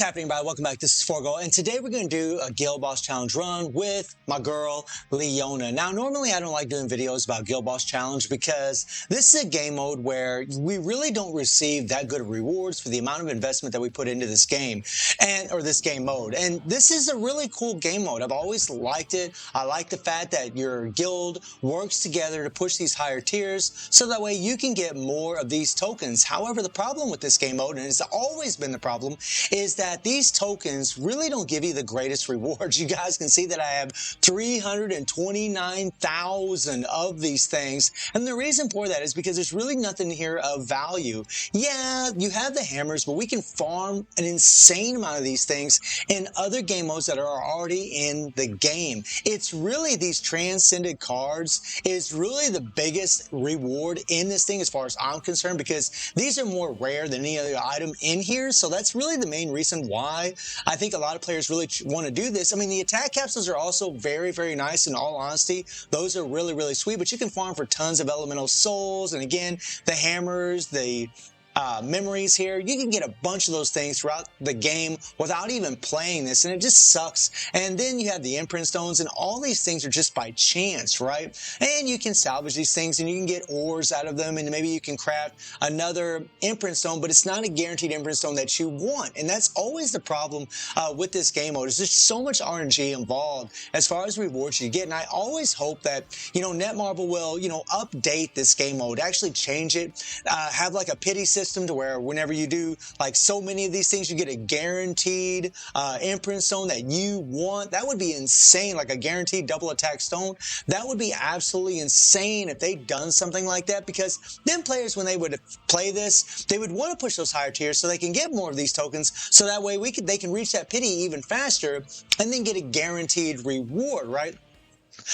happening, everybody? Welcome back. This is Forgo, and today we're going to do a Guild Boss Challenge run with my girl, Leona. Now, normally I don't like doing videos about Guild Boss Challenge because this is a game mode where we really don't receive that good of rewards for the amount of investment that we put into this game, or this game mode. And this is a really cool game mode. I've always liked it. I like the fact that your guild works together to push these higher tiers, so that way you can get more of these tokens. However, the problem with this game mode, and it's always been the problem, is that these tokens really don't give you the greatest rewards. You guys can see that I have 329,000 of these things, and the reason for that is because there's really nothing here of value. Yeah, you have the hammers, but we can farm an insane amount of these things in other game modes that are already in the game. It's really these transcended cards is really the biggest reward in this thing as far as I'm concerned, because these are more rare than any other item in here. So that's really the main reason why I think a lot of players really want to do this. I mean, the attack capsules are also very, very nice, in all honesty. Those are really, really sweet, but you can farm for tons of elemental souls. And again, the hammers, the memories here, you can get a bunch of those things throughout the game without even playing this, and it just sucks. And then you have the imprint stones, and all these things are just by chance, right? And you can salvage these things and you can get ores out of them, and maybe you can craft another imprint stone, but it's not a guaranteed imprint stone that you want. And that's always the problem with this game mode, is there's so much RNG involved as far as rewards you get. And I always hope that, Netmarble will, update this game mode, actually change it, have like a pity system to where whenever you do like so many of these things, you get a guaranteed imprint stone that you want. That would be insane, like a guaranteed double attack stone. That would be absolutely insane if they'd done something like that, because then players, when they would play this, they would want to push those higher tiers so they can get more of these tokens, so that way they can reach that pity even faster and then get a guaranteed reward, right?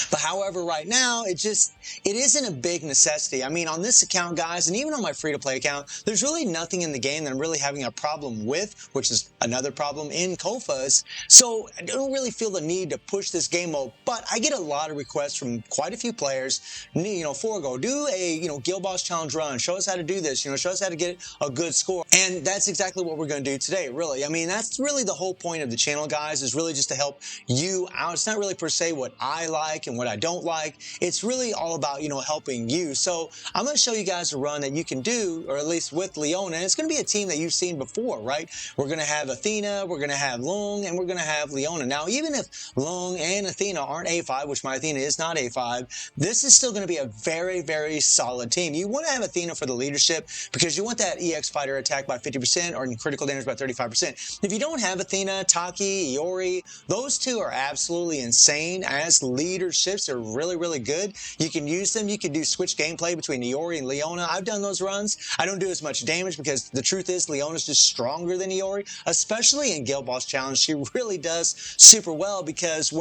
But however, right now, it isn't a big necessity. I mean, on this account, guys, and even on my free-to-play account, there's really nothing in the game that I'm really having a problem with, which is another problem in Kofas. So I don't really feel the need to push this game mode, but I get a lot of requests from quite a few players, Forgo, do a, Guild Boss Challenge run, show us how to do this, show us how to get a good score. And that's exactly what we're going to do today, really. I mean, that's really the whole point of the channel, guys, is really just to help you out. It's not really per se what I like and what I don't like. It's really all about, helping you. So I'm going to show you guys a run that you can do, or at least with Leona. And it's going to be a team that you've seen before, right? We're going to have Athena, we're going to have Lung, and we're going to have Leona. Now, even if Lung and Athena aren't A5, which my Athena is not A5, this is still going to be a very, very solid team. You want to have Athena for the leadership, because you want that EX fighter attack by 50% or critical damage by 35%. If you don't have Athena, Taki, Iori, those two are absolutely insane as leaderships. They're really, really good. You can use them. You can do switch gameplay between Iori and Leona. I've done those runs. I don't do as much damage because the truth is Leona's just stronger than Iori, especially in Guild Boss Challenge. She really does super well because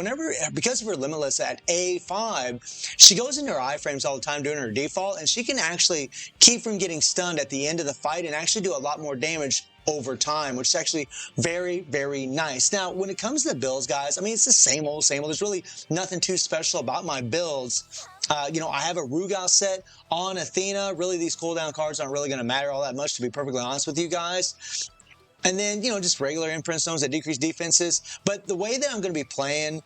because of her limitless at A5, she goes into her iframes all the time doing her default, and she can actually keep from getting stunned at the end of the fight and actually do a lot more damage over time, which is actually very, very nice. Now, when it comes to the builds, guys, I mean, it's the same old, same old. There's really nothing too special about my builds. I have a Rugal set on Athena. Really, these cooldown cards aren't really going to matter all that much, to be perfectly honest with you guys. And then, just regular imprint stones that decrease defenses. But the way that I'm going to be playing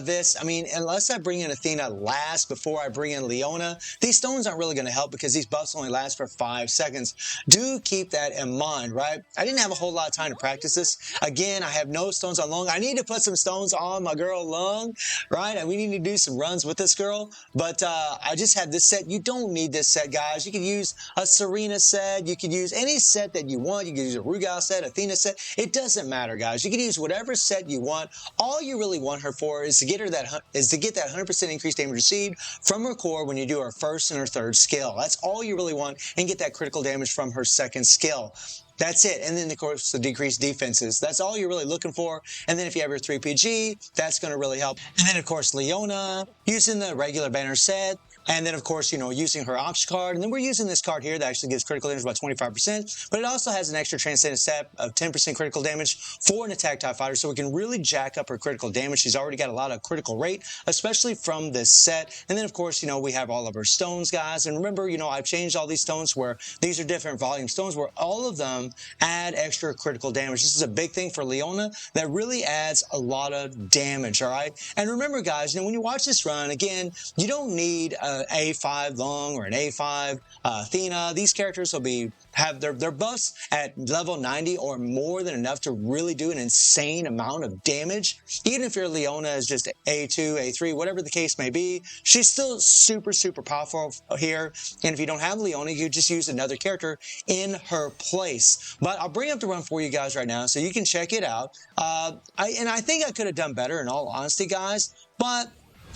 this, I mean, unless I bring in Athena last before I bring in Leona, these stones aren't really going to help because these buffs only last for 5 seconds. Do keep that in mind, right? I didn't have a whole lot of time to practice this. Again, I have no stones on Lung. I need to put some stones on my girl Lung, right? And we need to do some runs with this girl. But I just have this set. You don't need this set, guys. You can use a Serena set. You can use any set that you want. You can use a Rugal set, Athena set. It doesn't matter, guys. You can use whatever set you want. All you really want her for is to get that 100% increased damage received from her core when you do her first and her third skill. That's all you really want, and get that critical damage from her second skill. That's it. And then, of course, the decreased defenses. That's all you're really looking for. And then if you have your 3PG, that's going to really help. And then, of course, Leona, using the regular banner set, And then, of course, using her option card. And then we're using this card here that actually gives critical damage by 25%. But it also has an extra transcendent step of 10% critical damage for an attack TIE fighter. So we can really jack up her critical damage. She's already got a lot of critical rate, especially from this set. And then, of course, we have all of her stones, guys. And remember, I've changed all these stones where these are different volume stones where all of them add extra critical damage. This is a big thing for Leona that really adds a lot of damage, all right? And remember, guys, when you watch this run, again, you don't need an A5 Lung or an A5 Athena. These characters will have their buffs at level 90 or more than enough to really do an insane amount of damage. Even if your Leona is just A2, A3, whatever the case may be, she's still super, super powerful here. And if you don't have Leona, you just use another character in her place. But I'll bring up the run for you guys right now so you can check it out. I think I could have done better, in all honesty, guys. But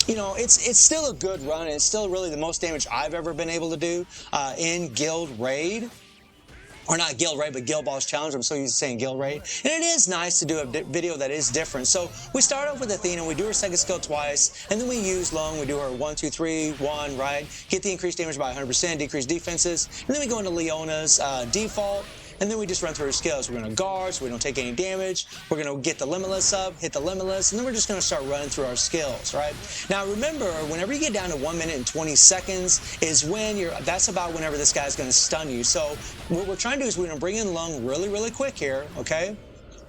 it's still a good run, and it's still really the most damage I've ever been able to do in Guild Raid. Or not Guild Raid, but Guild Boss Challenge. I'm so used to saying Guild Raid. And it is nice to do a video that is different. So we start off with Athena. We do her second skill twice. And then we use Lung. We do her 1, 2, 3, 1, right? Get the increased damage by 100%, decrease defenses. And then we go into Leona's default. And then we just run through her skills. We're going to guard so we don't take any damage. We're going to get the Limitless up, hit the Limitless, and then we're just going to start running through our skills, right? Now, remember, whenever you get down to 1 minute and 20 seconds is when that's about whenever this guy's going to stun you. So what we're trying to do is we're going to bring in Lung really, really quick here, okay?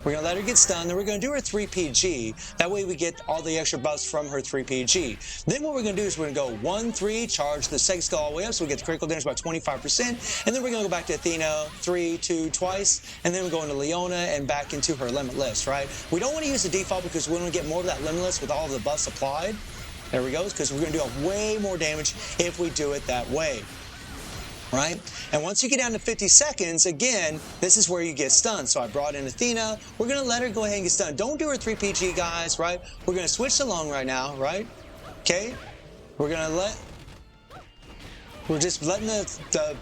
We're going to let her get stunned, then we're going to do her 3PG. That way we get all the extra buffs from her 3PG. Then what we're going to do is we're going to go 1, 3, charge the second skill all the way up, so we get the critical damage by 25%. And then we're going to go back to Athena, 3, 2, twice. And then we go into Leona and back into her Limitless, right? We don't want to use the default because we want to get more of that Limitless with all of the buffs applied. There we go, because we're going to do way more damage if we do it that way. Right? And once you get down to 50 seconds, again, this is where you get stunned. So I brought in Athena. We're going to let her go ahead and get stunned. Don't do her 3PG, guys, right? We're going to switch to Lung right now, right? Okay? We're just letting the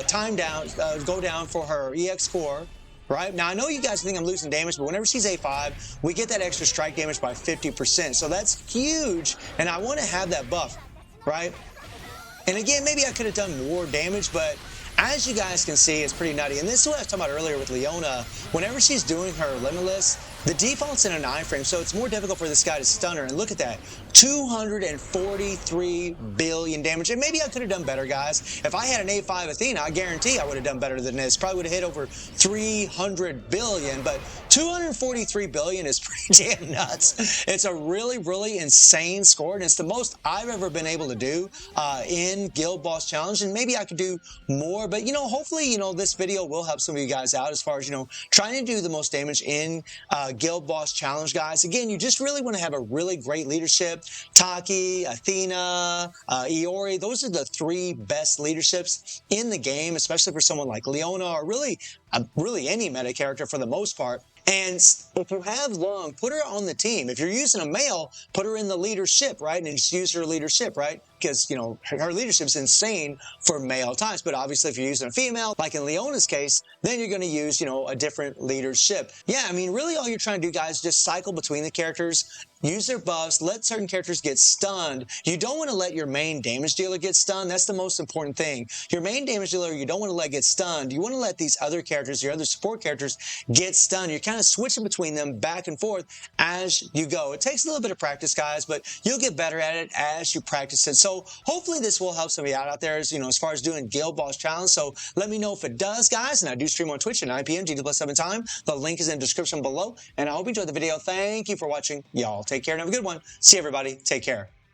time down, go down for her EX core. Right? Now, I know you guys think I'm losing damage, but whenever she's A5, we get that extra strike damage by 50%. So that's huge, and I want to have that buff, right? And again, maybe I could have done more damage, but as you guys can see, it's pretty nutty. And this is what I was talking about earlier with Leona. Whenever she's doing her Limitless, the default's in a 9 frame, so it's more difficult for this guy to stun her. And look at that, 243 billion damage. And maybe I could have done better, guys. If I had an A5 Athena, I guarantee I would have done better than this. Probably would have hit over 300 billion, but 243 billion is pretty damn nuts. It's a really, really insane score, and it's the most I've ever been able to do in Guild Boss Challenge. And maybe I could do more, but hopefully, this video will help some of you guys out as far as, trying to do the most damage in Guild Boss Challenge, guys. Again, you just really want to have a really great leadership. Taki, Athena, Iori, those are the 3 best leaderships in the game, especially for someone like Leona or really any meta character for the most part. And if you have Lung, put her on the team. If you're using a male, put her in the leadership, right? And just use her leadership, right? Because, her leadership's insane for male types. But obviously, if you're using a female, like in Leona's case, then you're going to use, a different leadership. Yeah, I mean, really all you're trying to do, guys, just cycle between the characters, use their buffs, let certain characters get stunned. You don't want to let your main damage dealer get stunned. That's the most important thing. Your main damage dealer, you don't want to let get stunned. You want to let these other characters, your other support characters, get stunned. You're kind of switching between them back and forth as you go. It takes a little bit of practice, guys, but you'll get better at it as you practice it. So hopefully this will help some of you out there as, as far as doing Guild Boss Challenge. So let me know if it does, guys. And I do stream on Twitch at 9 p.m. GT+7 time. The link is in the description below. And I hope you enjoyed the video. Thank you for watching. Y'all take care and have a good one. See everybody. Take care.